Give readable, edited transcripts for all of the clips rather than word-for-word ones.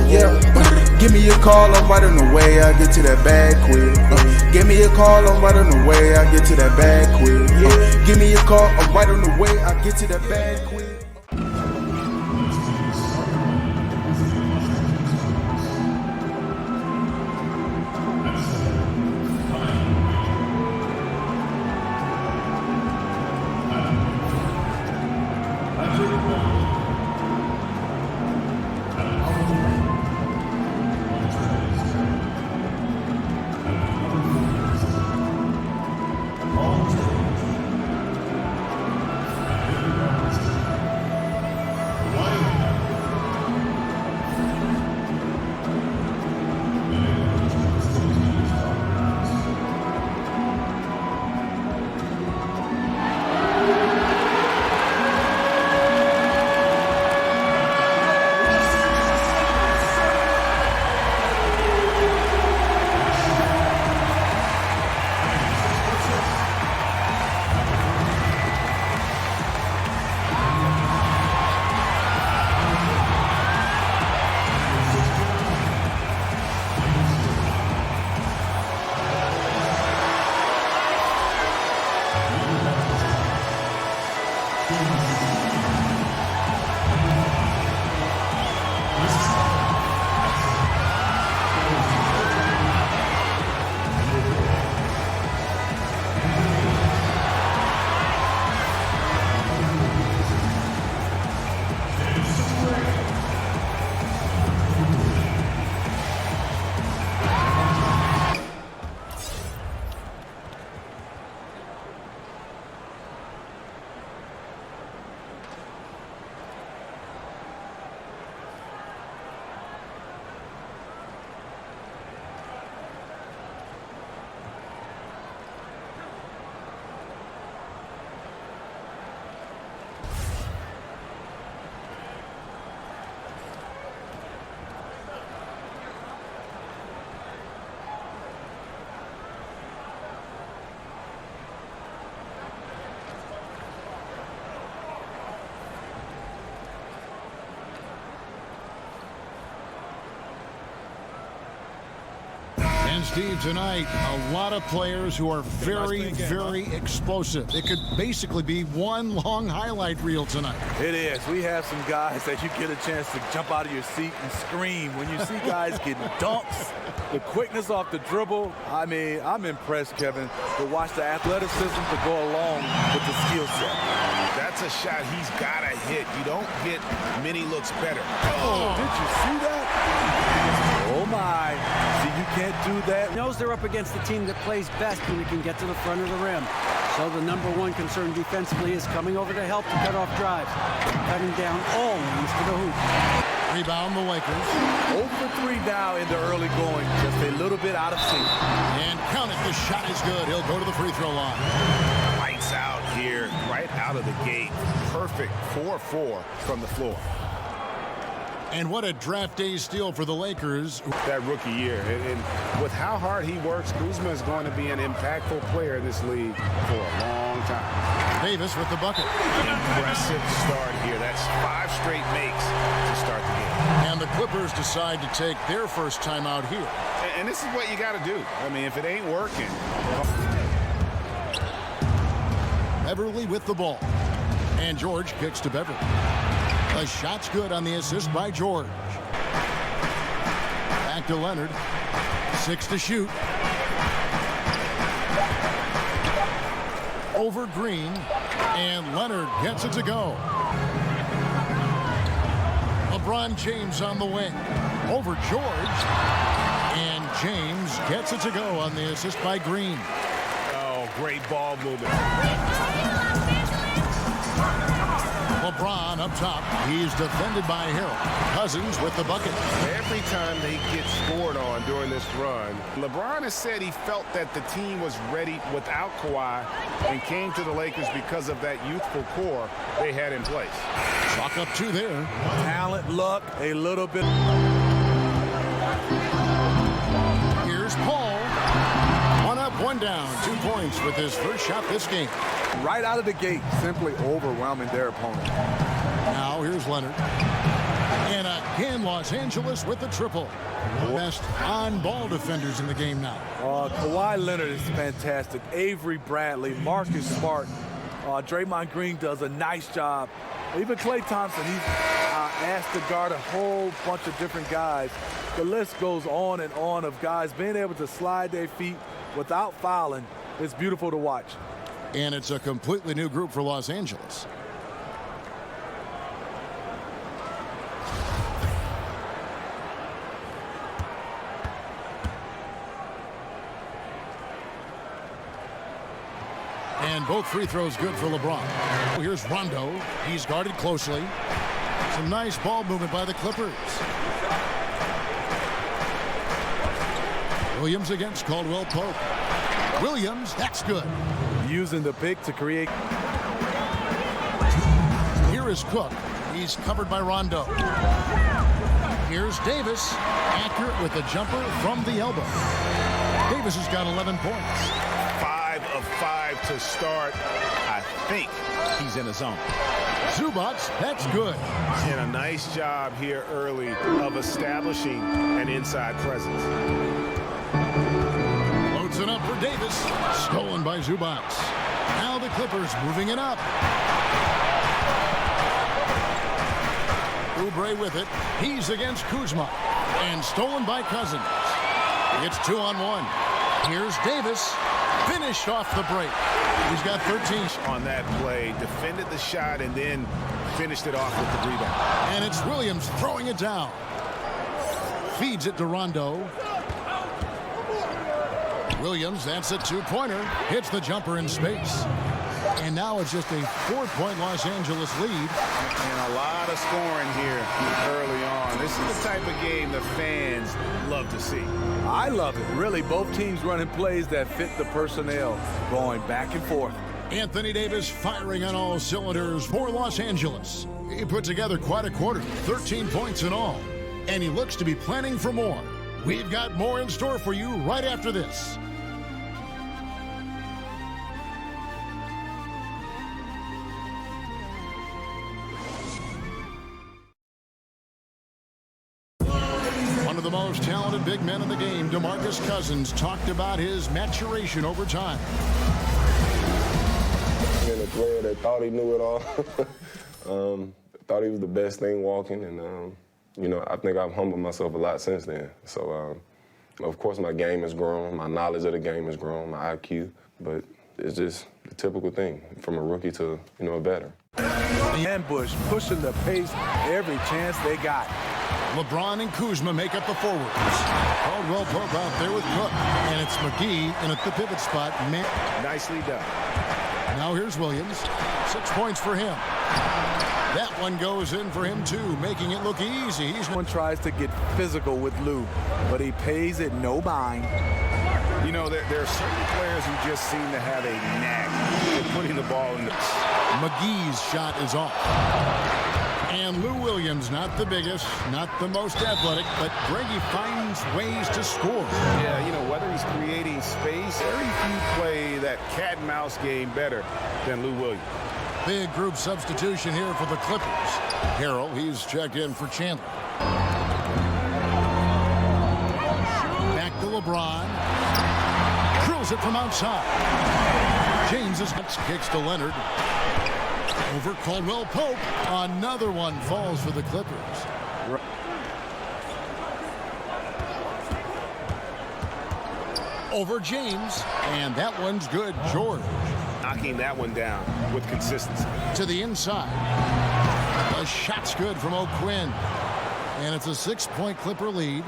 Yeah. Give me a call, I'm right on the way, I get to that bag quick. Give me a call, I'm right on the way, I get to that bag quick. Give me a call, I'm right on the way, I get to that bag quick. And Steve, tonight, a lot of players who are very, very explosive. It could basically be one long highlight reel tonight. It is. We have some guys that you get a chance to jump out of your seat and scream when you see guys getting dunks, the quickness off the dribble. I mean, I'm impressed, Kevin, to watch the athleticism to go along with the skill set. That's a shot he's got to hit. You don't get many looks better. Oh, did you see that? Oh, my. See, you can't do that. Knows they're up against the team that plays best when it can get to the front of the rim. So the number one concern defensively is coming over to help to cut off drives, cutting down all lanes to the hoop. Rebound the Lakers. 0 for 3 now in the early going. Just a little bit out of sync. And count it. The shot is good. He'll go to the free throw line. Lights out here, right out of the gate. Perfect 4-4 from the floor. And what a draft day steal for the Lakers. That rookie year. And with how hard he works, Kuzma is going to be an impactful player in this league for a long time. Davis with the bucket. Impressive start here. That's 5 straight makes to start the game. And the Clippers decide to take their first time out here. And this is what you got to do. I mean, if it ain't working. Beverly with the ball. And George kicks to Beverly. The shot's good on the assist by George. Back to Leonard. 6 to shoot. Over Green. And Leonard gets it to go. LeBron James on the wing. Over George. And James gets it to go on the assist by Green. Oh, great ball movement. LeBron up top. He's defended by Harold. Cousins with the bucket. Every time they get scored on during this run, LeBron has said he felt that the team was ready without Kawhi and came to the Lakers because of that youthful core they had in place. Chalk up 2 there. Talent, luck, a little bit. Here's Paul. 1 up, 1 down. 2 points with his first shot this game. Right out of the gate, simply overwhelming their opponent. Now here's Leonard. And again, Los Angeles with the triple. Best on-ball defenders in the game now. Kawhi Leonard is fantastic. Avery Bradley, Marcus Smart, Draymond Green does a nice job. Even Klay Thompson, he's asked to guard a whole bunch of different guys. The list goes on and on of guys being able to slide their feet without fouling. It's beautiful to watch. And it's a completely new group for Los Angeles. And both free throws good for LeBron. Here's Rondo. He's guarded closely. Some nice ball movement by the Clippers. Williams against Caldwell Pope. Williams, that's good. Using the pick to create. Here is Cook. He's covered by Rondo. Here's Davis. Accurate with the jumper from the elbow. Davis has got 11 points. 5 of 5 to start. I think he's in a zone. Zubac, that's good. And a nice job here early of establishing an inside presence. Loads it up for Davis. Stolen by Zubac. Now the Clippers moving it up. Oubre with it. He's against Kuzma. And stolen by Cousins. It's 2-on-1. Here's Davis. Finished off the break. He's got 13. On that play, defended the shot and then finished it off with the rebound. And it's Williams throwing it down. Feeds it to Rondo. Williams, that's a two-pointer. Hits the jumper in space. And now it's just a 4-point Los Angeles lead. And a lot of scoring here early on. This is the type of game the fans love to see. I love it. Really, both teams running plays that fit the personnel, going back and forth. Anthony Davis firing on all cylinders for Los Angeles. He put together quite a quarter, 13 points in all. And he looks to be planning for more. We've got more in store for you right after this. One of the most talented big men in the game, DeMarcus Cousins, talked about his maturation over time. Being a player that thought he knew it all, thought he was the best thing walking, and you know, I think I've humbled myself a lot since then. So, of course, my game has grown, my knowledge of the game has grown, my IQ, but it's just the typical thing from a rookie to, you know, a veteran. Ambush, pushing the pace every chance they got. LeBron and Kuzma make up the forwards. Caldwell Pope out there with Cook. And it's McGee in at the pivot spot. Nicely done. Now here's Williams. 6 points for him. That one goes in for him, too, making it look easy. One tries to get physical with Lou, but he pays it no mind. You know, there are certain players who just seem to have a knack for putting the ball in the... McGee's shot is off. And Lou Williams, not the biggest, not the most athletic, but Greggy finds ways to score. Yeah, you know, whether he's creating space, very few play that cat and mouse game better than Lou Williams. Big group substitution here for the Clippers. Harrell, he's checked in for Chandler. Back to LeBron. Drills it from outside. James kicks to Leonard. Over Caldwell Pope. Another one falls for the Clippers. Over James. And that one's good. George. Knocking that one down with consistency. To the inside. The shot's good from O'Quinn. And it's a 6-point Clipper lead.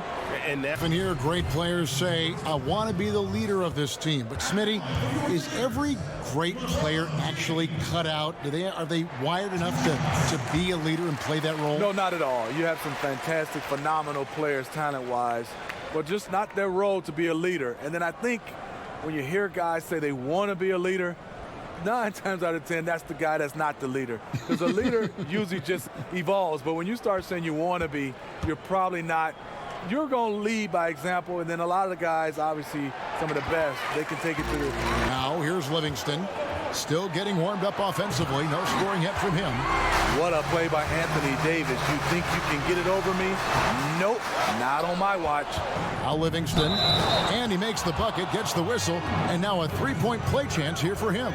And often hear great players say, I want to be the leader of this team. But Smitty, is every great player actually cut out? Are they wired enough to be a leader and play that role? No, not at all. You have some fantastic, phenomenal players talent-wise, but just not their role to be a leader. And then I think when you hear guys say they want to be a leader, 9 times out of 10, that's the guy that's not the leader. Because a leader usually just evolves. But when you start saying you want to be, you're probably not. You're going to lead by example, and then a lot of the guys, obviously, some of the best, they can take it to the... Now, here's Livingston. Still getting warmed up offensively. No scoring yet from him. What a play by Anthony Davis. You think you can get it over me? Nope, not on my watch. Al Livingston, and he makes the bucket, gets the whistle, and now a three-point play chance here for him.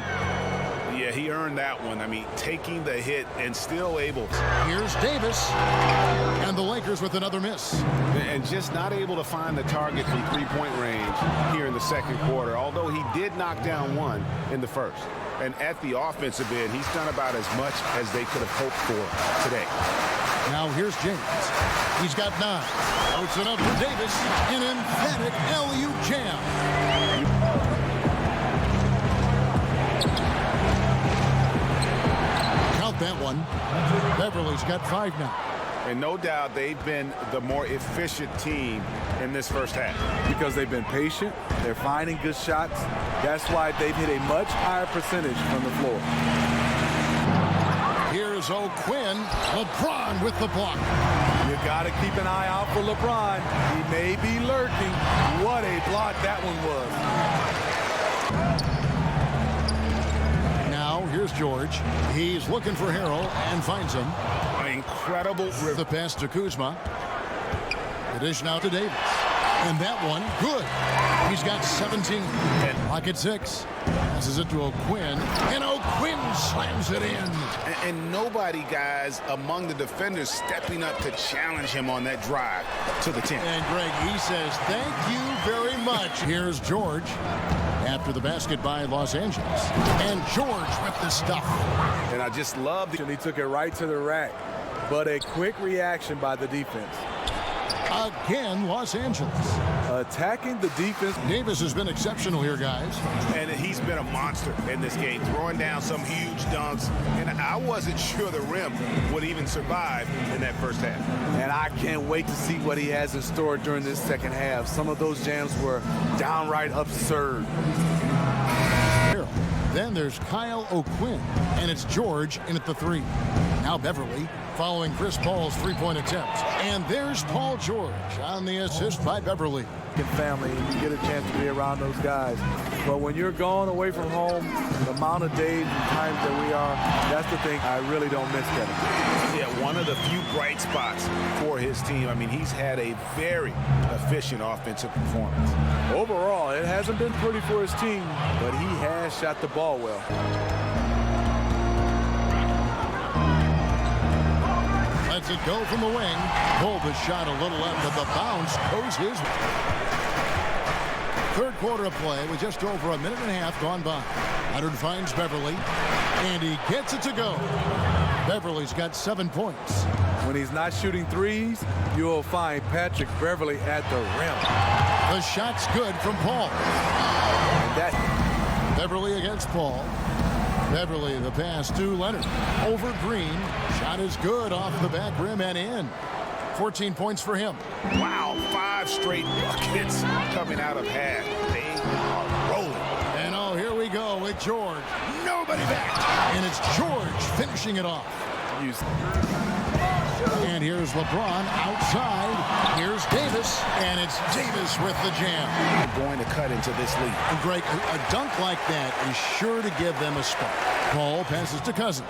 Yeah, he earned that one. I mean, taking the hit and still able. Here's Davis, and the Lakers with another miss. And just not able to find the target from three-point range here in the second quarter, although he did knock down one in the first. And at the offensive end, he's done about as much as they could have hoped for today. Now here's James. He's got 9. Puts it up for Davis. An emphatic alley-oop jam. Count that one. Beverly's got 5 now. And no doubt they've been the more efficient team in this first half. Because they've been patient, they're finding good shots. That's why they've hit a much higher percentage from the floor. Here's O'Quinn. LeBron with the block. You got to keep an eye out for LeBron. He may be lurking. What a block that one was. Now here's George. He's looking for Harrell and finds him. Incredible. The pass to Kuzma. The dish now to Davis. And that one, good. He's got 17. Pocket 6. Passes it to O'Quinn. And O'Quinn slams it in. And nobody, guys, among the defenders stepping up to challenge him on that drive to the 10. And Greg, he says, thank you very much. Here's George after the basket by Los Angeles. And George with the stuff. And I just love it. He took it right to the rack. But a quick reaction by the defense. Again, Los Angeles. Attacking the defense. Davis has been exceptional here, guys. And he's been a monster in this game, throwing down some huge dunks. And I wasn't sure the rim would even survive in that first half. And I can't wait to see what he has in store during this second half. Some of those jams were downright absurd. Then there's Kyle O'Quinn, and it's George in at the 3. Now Beverly following Chris Paul's three-point attempt. And there's Paul George on the assist by Beverly. Family, and you get a chance to be around those guys. But when you're gone away from home, the amount of days and times that we are, that's the thing I really don't miss, Kevin. Yeah, one of the few bright spots for his team. I mean, he's had a very efficient offensive performance. Overall, it hasn't been pretty for his team, but he has shot the ball well. Lets it go from the wing. Pulled the shot a little left, but the bounce goes his way. Third quarter of play with just over a minute and a half gone by. Leonard finds Beverly, and he gets it to go. Beverly's got 7 points. When he's not shooting threes, you'll find Patrick Beverly at the rim. The shot's good from Paul. And that Beverly against Paul. Beverly, the pass to Leonard. Over Green. Shot is good off the back rim and in. 14 points for him. Wow, 5 straight buckets coming out of half. They are rolling. And oh, here we go with George. Nobody back. And it's George finishing it off. And here's LeBron outside. Here's Davis. And it's Davis with the jam. Going to cut into this lead. And Greg, a dunk like that is sure to give them a spark. Paul passes to Cousins.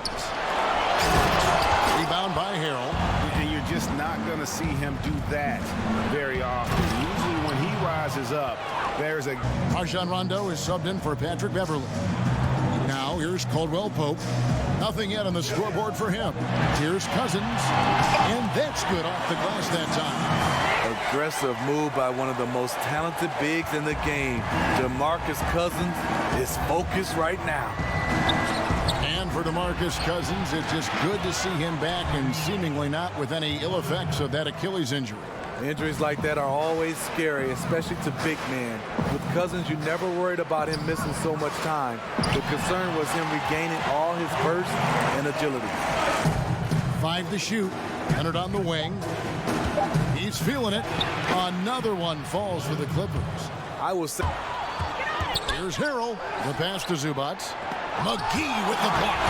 Rebound by Harrell. And you're just not going to see him do that very often. Usually when he rises up, there's a... Rajon Rondo is subbed in for Patrick Beverly. Now here's Caldwell Pope. Nothing yet on the scoreboard for him. Here's Cousins. And that's good off the glass that time. aggressive move by one of the most talented bigs in the game. DeMarcus Cousins is focused right now. And for DeMarcus Cousins, it's just good to see him back and seemingly not with any ill effects of that Achilles injury. Injuries like that are always scary, especially to big men. With Cousins, you never worried about him missing so much time. The concern was him regaining all his burst and agility. 5 to shoot. Leonard on the wing. He's feeling it. Another one falls for the Clippers. I will say. Here's Harrell. The pass to Zubac. McGee with the block.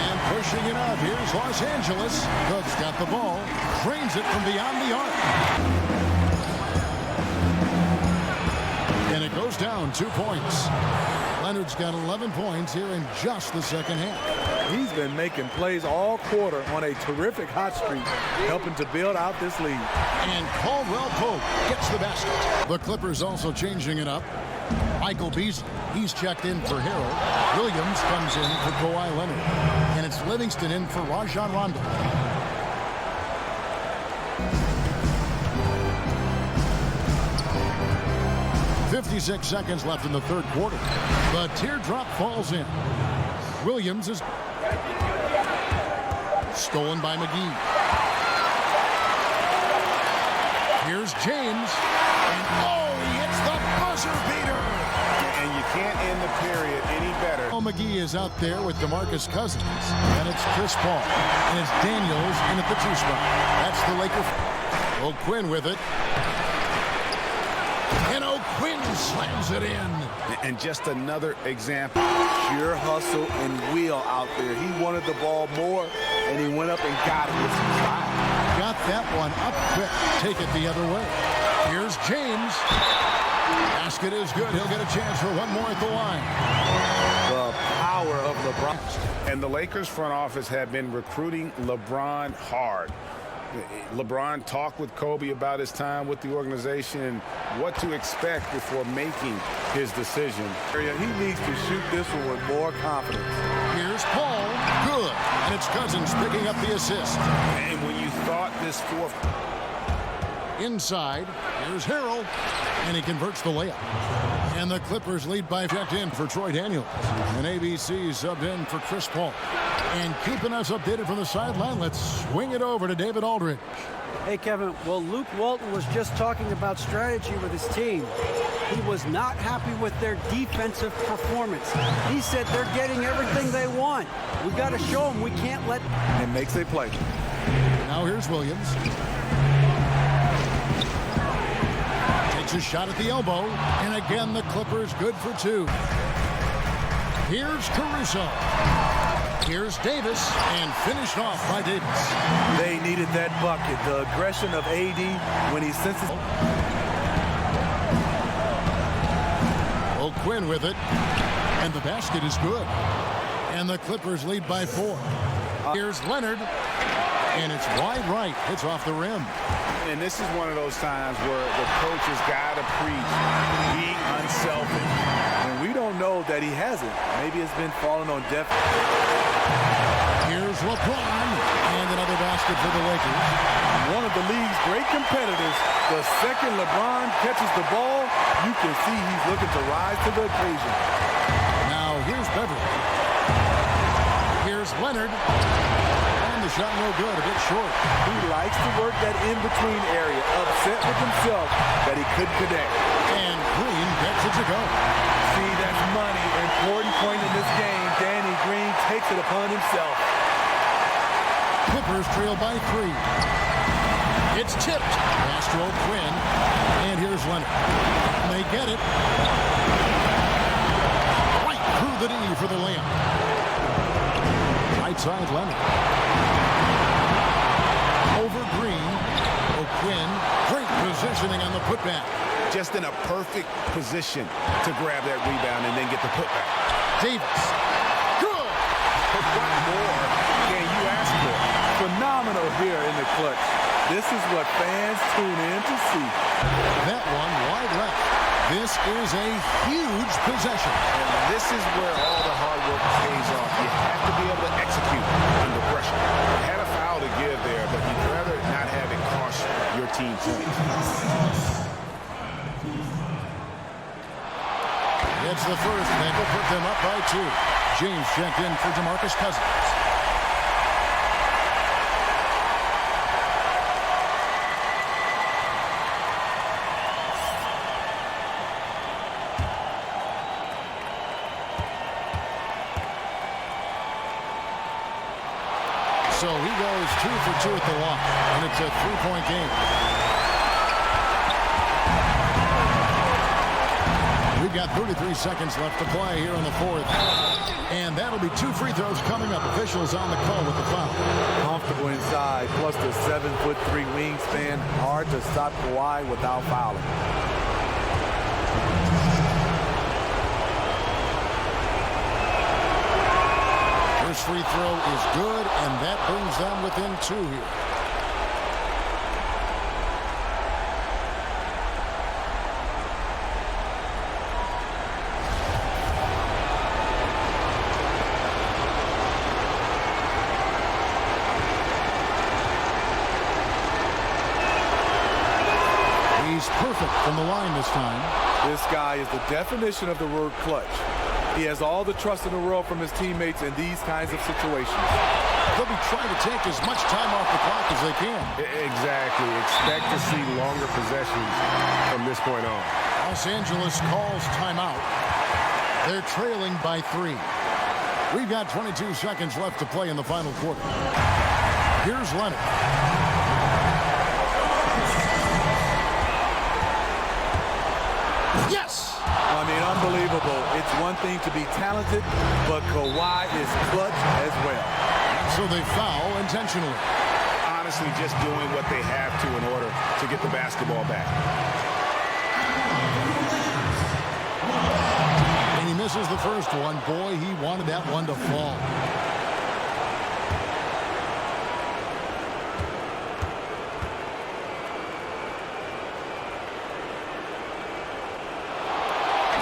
And pushing it up. Here's Los Angeles. Cook's got the ball. Drains it from beyond the arc. And it goes down 2 points. Leonard's got 11 points here in just the second half. He's been making plays all quarter on a terrific hot streak, helping to build out this lead. And Caldwell Pope gets the basket. The Clippers also changing it up. Michael Beasley, he's checked in for Harold. Williams comes in for Kawhi Leonard. And it's Livingston in for Rajon Rondo. .56 seconds left in the third quarter. The teardrop falls in. Williams is stolen by McGee. Here's James. And oh, he hits the buzzer beater. And you can't end the period any better. Oh, McGee is out there with DeMarcus Cousins. And it's Chris Paul. And it's Daniels in at the 2 spot. That's the Lakers. O'Quinn with it. And O'Quinn slams it in. And just another example. Pure hustle and will out there. He wanted the ball more, and he went up and got it with some style. Got that one up quick. Take it the other way. Here's James. Basket is good. He'll get a chance for one more at the line. The power of LeBron. And the Lakers front office have been recruiting LeBron hard. LeBron talked with Kobe about his time with the organization and what to expect before making his decision. He needs to shoot this one with more confidence. Here's Paul. Good. And it's Cousins picking up the assist. And when you thought this fourth... Inside, here's Harold, and he converts the layup. And the Clippers lead by checked in for Troy Daniels. And ABC subbed in for Chris Paul. And keeping us updated from the sideline, let's swing it over to David Aldridge. Hey, Kevin, well, Luke Walton was just talking about strategy with his team. He was not happy with their defensive performance. He said they're getting everything they want. We got to show them we can't let... And makes a play. Now here's Williams. Takes a shot at the elbow. And again, the Clippers good for 2. Here's Caruso. Here's Davis, and finished off by Davis. They needed that bucket. The aggression of AD when he senses... O'Quinn with it, and the basket is good. And the Clippers lead by 4. Here's Leonard, and it's wide right. It's off the rim. And this is one of those times where the coach has got to preach being unselfish. And we don't know that he hasn't. Maybe it's been falling on deaf. Here's LeBron, and another basket for the Lakers. One of the league's great competitors. The second LeBron catches the ball, you can see he's looking to rise to the occasion. Now here's Beverly. Here's Leonard. And the shot no good, a bit short. He likes to work that in-between area, upset with himself that he couldn't connect. And Green gets it to go. See, that's money. Important point in this game. Danny Green takes it upon himself. Clippers trail by 3. It's tipped. Pass to O'Quinn. And here's Leonard. And they get it. Right through the knee for the layup. Right side Leonard. Over Green. O'Quinn. Great positioning on the putback. Just in a perfect position to grab that rebound and then get the putback. Davis. Good. What more can you ask for? Phenomenal here in the clutch. This is what fans tune in to see. That one wide left. This is a huge possession. And this is where all the hard work pays off. You have to be able to execute under pressure. You had a foul to give there, but you'd rather not have it cost your team points. It's the first, and will put them up by 2. James checked in for DeMarcus Cousins. So he goes 2 for 2 at the line, and it's a 3-point game. We've got 33 seconds left to play here in the 4th. And that'll be 2 free throws coming up. Officials on the call with the foul. Comfortable inside, plus the 7'3" wingspan. Hard to stop Kawhi without fouling. First free throw is good, and that brings them within 2 here. He's perfect from the line this time. This guy is the definition of the word clutch. He has all the trust in the world from his teammates in these kinds of situations. They'll be trying to take as much time off the clock as they can. Exactly. Expect to see longer possessions from this point on. Los Angeles calls timeout. They're trailing by 3. We've got 22 seconds left to play in the final quarter. Here's Leonard. Yes! I mean, unbelievable. It's one thing to be talented, but Kawhi is clutch as well. So they foul intentionally. Honestly, just doing what they have to in order to get the basketball back. And he misses the first one. Boy, he wanted that one to fall.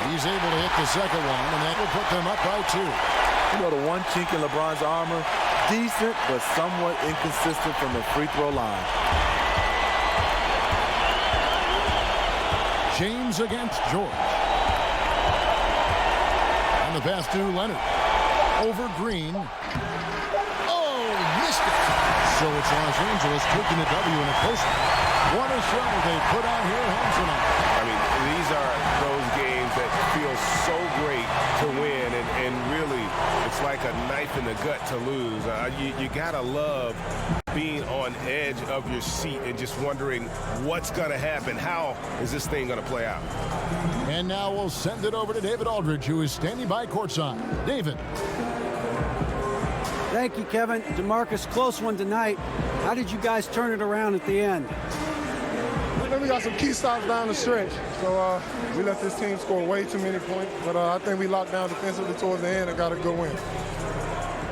He's able to hit the second one, and that will put them up by 2. You know, the one chink in LeBron's armor, decent but somewhat inconsistent from the free throw line. James against George. And the pass to Leonard. Over Green. Oh, missed it. So it's Los Angeles taking the W in a close one. What a show they put on here home tonight. I mean, these are those games that feel so great to win, and really, it's like a knife in the gut to lose. You gotta love being on edge of your seat and just wondering what's gonna happen. How is this thing gonna play out? And now we'll send it over to David Aldridge, who is standing by courtside. David. Thank you, Kevin. DeMarcus, close one tonight. How did you guys turn it around at the end? We got some key stops down the stretch, so we let this team score way too many points, but I think we locked down defensively towards the end and got a good win.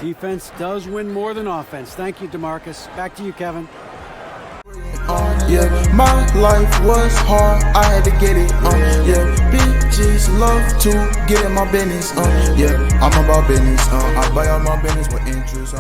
Defense does win more than offense. Thank you, DeMarcus. Back to you, Kevin. Yeah, my life was hard, I had to get it, yeah, bitches love to get in my business, yeah, I'm about business, I buy all my business with interest,